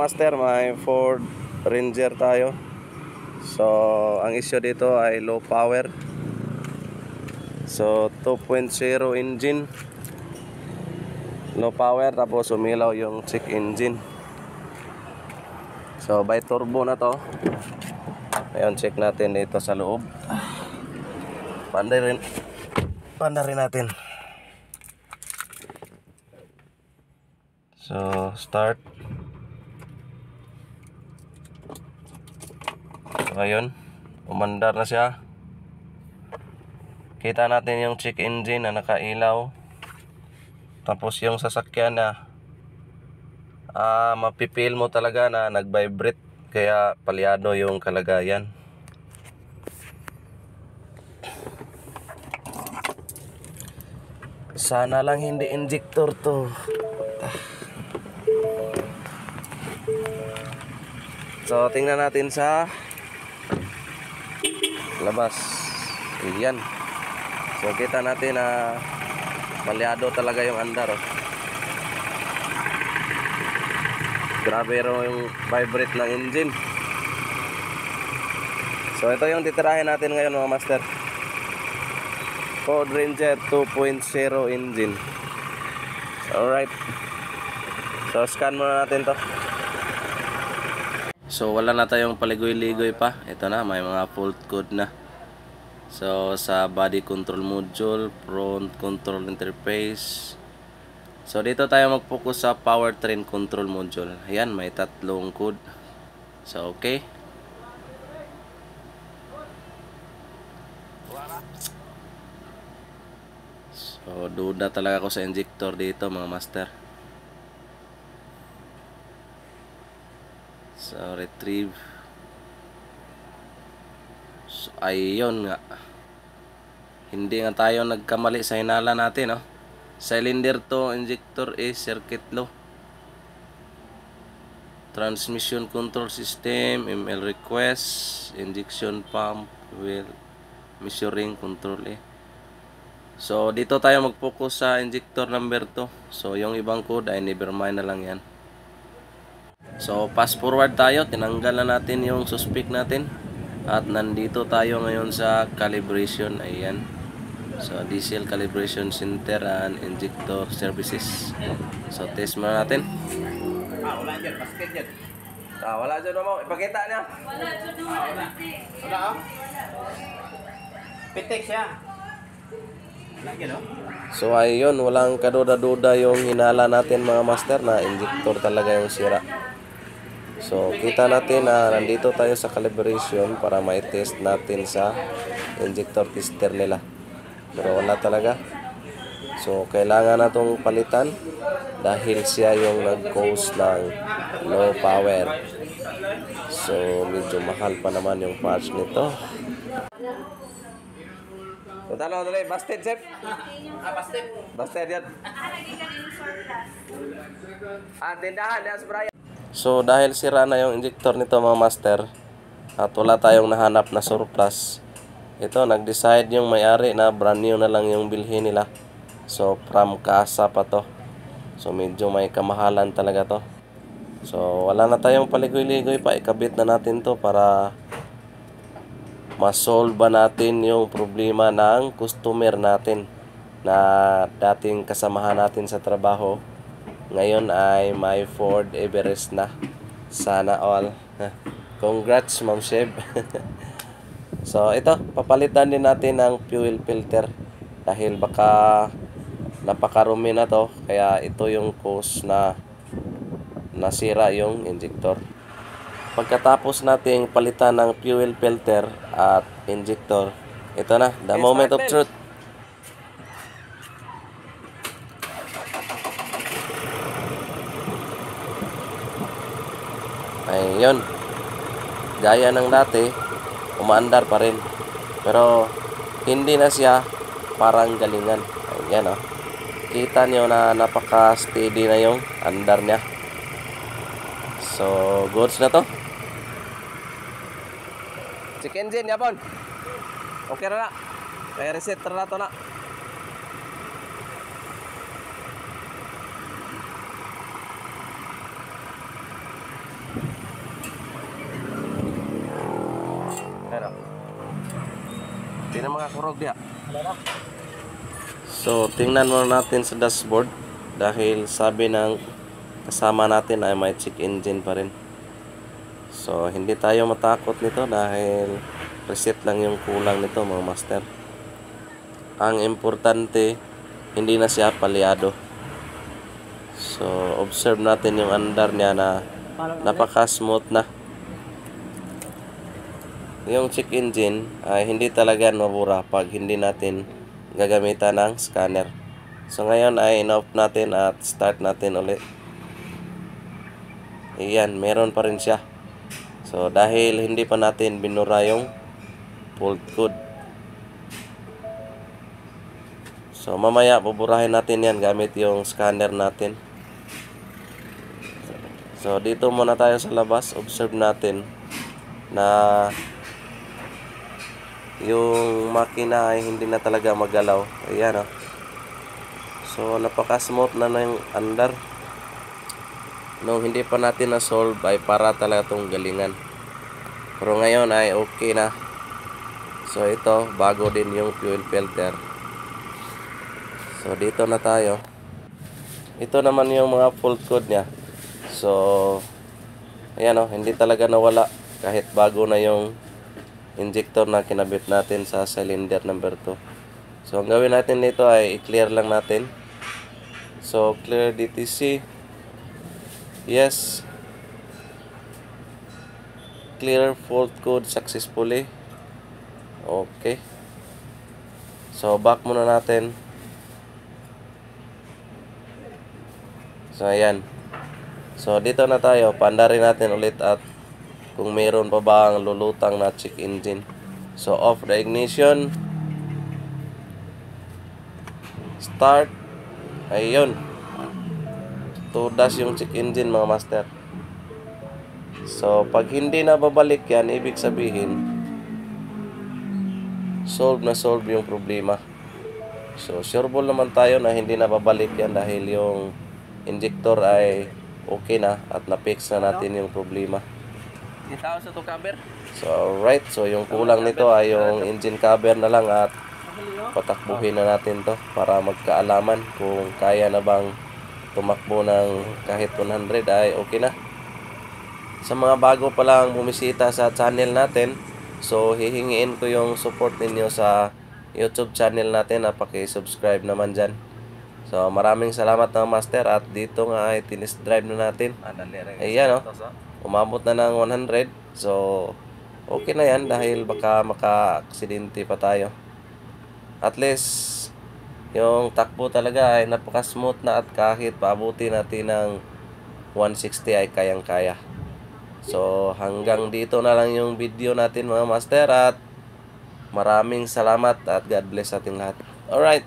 master, may Ford Ranger tayo. So ang issue dito ay low power. So 2.0 engine, low power, tapos umilaw yung check engine. So by turbo na to. Ayun, check natin dito sa loob. Panda rin natin. So start. So ayun, umandar na siya. Kita natin yung check engine na nakailaw. Tapos yung sasakyan na mapipil mo talaga na nag-vibrate, kaya palyado yung kalagayan. Sana lang hindi injector to. So tingnan natin sa labas. Ayan. So kita natin na palyado talaga yung andar, oh. Grabe rin yung vibrate ng engine. So ito yung titirahin natin ngayon, mga master. Ford Ranger 2.0 engine. Alright. So scan muna natin to. So wala na tayong paligoy-ligoy pa. Ito na, may mga fault code na. So sa body control module, front control interface. So dito tayo mag-focus sa powertrain control module. Ayan, may tatlong code. So okay. So duda talaga ako sa injector dito, mga master. So retrieve. So ayun nga. Hindi nga tayo nagkamali sa hinala natin, no? Cylinder to, injector is circuit low. Transmission control system, ML request, injection pump, wheel measuring control eh. So dito tayo mag-focus sa injector number 2. So yung ibang code ay never mind na lang yan. So fast forward tayo, tinanggal na natin yung suspect natin. At nandito tayo ngayon sa calibration. Ayan. So diesel calibration center and injector services. So test muna natin. Wala dyan, basket dyan. Wala dyan mo, ipakita niya. Wala dyan naman. Wala oh. Pitik siya. Wala dyan oh. So ayun, walang kaduda-duda yung hinala natin, mga master, na injector talaga yung sira. So kita natin na nandito tayo sa calibration para mai-test natin sa injector tester nila. Pero wala talaga. So kailangan na itong palitan dahil siya yung nag-cause ng low power. So medyo mahal pa naman yung parts nito. So talo dali, busted chef. Basket. Busted yan. Lagi ka din surplus. Tindahan na sprayan. So dahil sira na yung injector nito, mga master, at wala tayong nahanap na surplus, ito nag-decide yung may-ari na brand new na lang yung bilhin nila. So from kasa pa to. So medyo may kamahalan talaga to. So wala na tayong paligoy-ligoy pa, ikabit na natin to para ma-solve natin yung problema ng customer natin na dating kasamahan natin sa trabaho. Ngayon ay may Ford Everest na. Sana all. Congrats, Ma'am Sheb. So ito, papalitan din natin ang fuel filter dahil baka napakarumi na to, kaya ito yung cause na nasira yung injector. Pagkatapos nating palitan ng fuel filter at injector, ito na, the moment of truth. Ayun, gaya ng dati, umaandar pa rin, pero hindi na siya parang galingan. Ayan, oh. Kita nyo na napaka steady na yung andar niya. So goods na to. Check engine yapon. Okay na. Kaya reset na to na. Ayan o. Hindi na mga kurog diya. So, tingnan muna natin sa dashboard. Dahil sabi ng kasama natin ay may check engine pa rin. So, hindi tayo matakot nito dahil reset lang yung kulang nito mga master. Ang importante, hindi na siya palyado. So, observe natin yung andar niya na napaka-smooth na. Yung check engine ay hindi talaga mabura pag hindi natin gagamitan ng scanner. So ngayon ay in-off natin at start natin ulit. Ayan, meron pa rin siya. So dahil hindi pa natin binura yung fault code. So mamaya buburahin natin yan gamit yung scanner natin. So dito muna tayo sa labas. Observe natin na yung makina ay hindi na talaga magalaw. Ayan o. So napaka-smooth na yung andar. Nung hindi pa natin na-solve ay para talaga itong galingan. Pero ngayon ay okay na. So ito, bago din yung fuel filter. So dito na tayo. Ito naman yung mga fault code niya. So ayan o, hindi talaga nawala kahit bago na yung injector na kinabit natin sa cylinder number 2. So ang gawin natin dito ay i-clear lang natin. So clear DTC. Yes. Clear fault code successfully. Okay. So back muna natin. So ayan. So dito na tayo, paandarin natin ulit at kung mayroon pa bang lulutang na check engine. So off the ignition. Start. Ayun. Tudas yung check engine mga master. So pag hindi na babalik yan, ibig sabihin solve na solve yung problema. So sureball naman tayo na hindi na babalik yan dahil yung injector ay okay na at na-fix na natin yung problema. Itaw sa to cover. So alright, so yung kulang nito ay yung engine cover na lang at patakbuhin na natin to para magkaalaman kung kaya na bang tumakbo ng kahit 100 ay okay na. Sa mga bago pa lang bumisita sa channel natin, so hihingiin ko yung support ninyo sa YouTube channel natin na paki-subscribe naman dyan. So maraming salamat mga master at dito nga ay tinest drive na natin. Ayan o, umabot na ng 100. So okay na yan dahil baka maka-aksidente pa tayo. At least yung takbo talaga ay napaka-smooth na at kahit paabuti natin ng 160 ay kayang-kaya. So hanggang dito na lang yung video natin mga master at maraming salamat at God bless ating lahat. Alright.